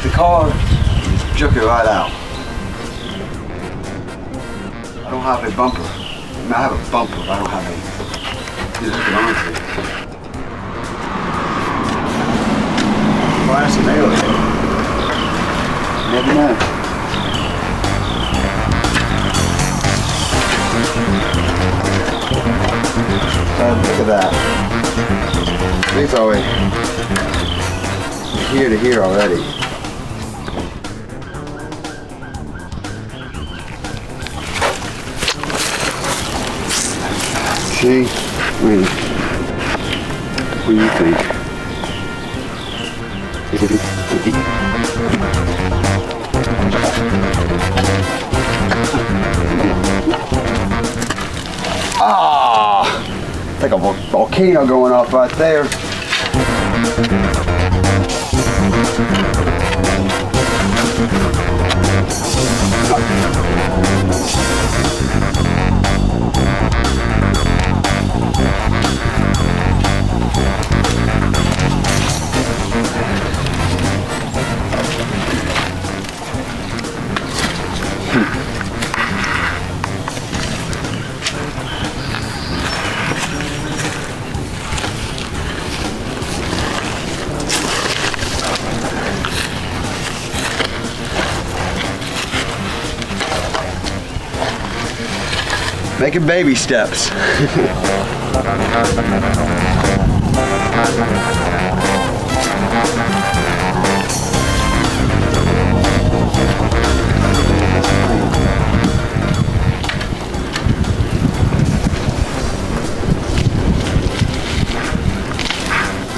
the car, just jerk it right out. I don't have a bumper. I mean, I have a bumper, but I don't have a. Just hook it onto it. Glass and nail it. Never know. Look at that. It's already here to here already. See? What do you think? Ah! Like a volcano going off right there. Making baby steps.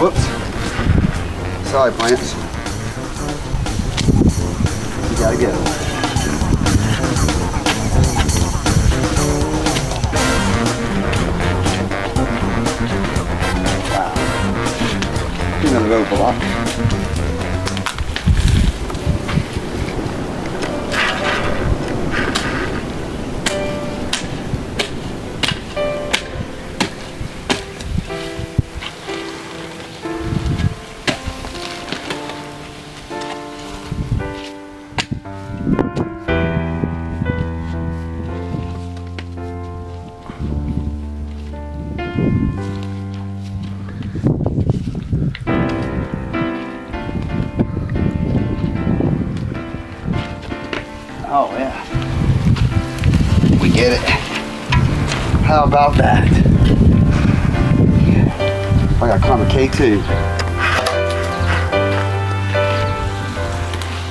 Whoops. Sorry, plants. You gotta get them. Another rope block. Oh yeah, we get it. How about that? I got climb a K2.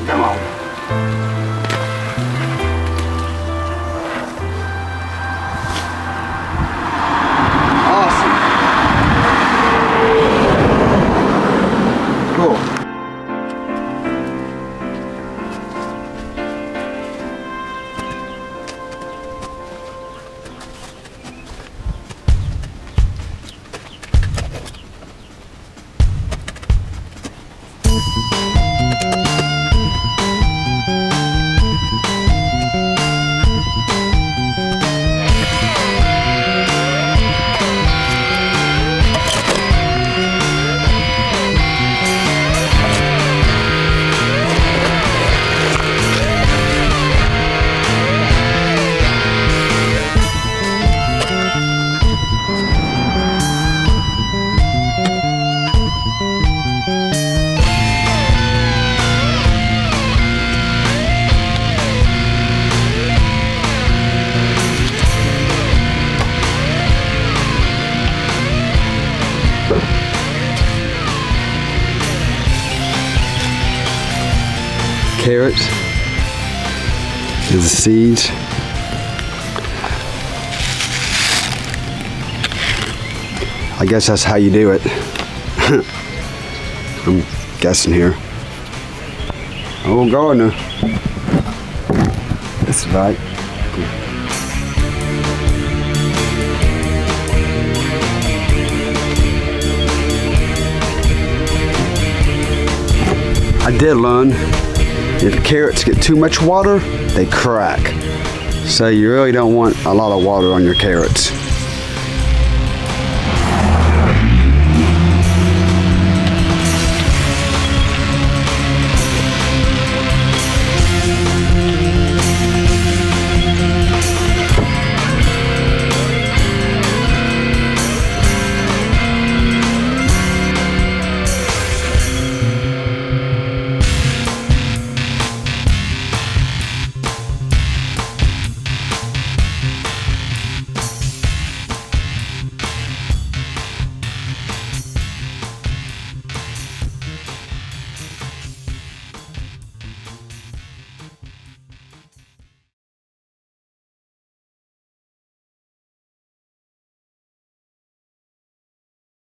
Come on. Awesome. Cool. Carrots is the seeds. I guess that's how you do it. I'm guessing here. Oh, gardener. That's right. I did learn if carrots get too much water, they crack. So you really don't want a lot of water on your carrots.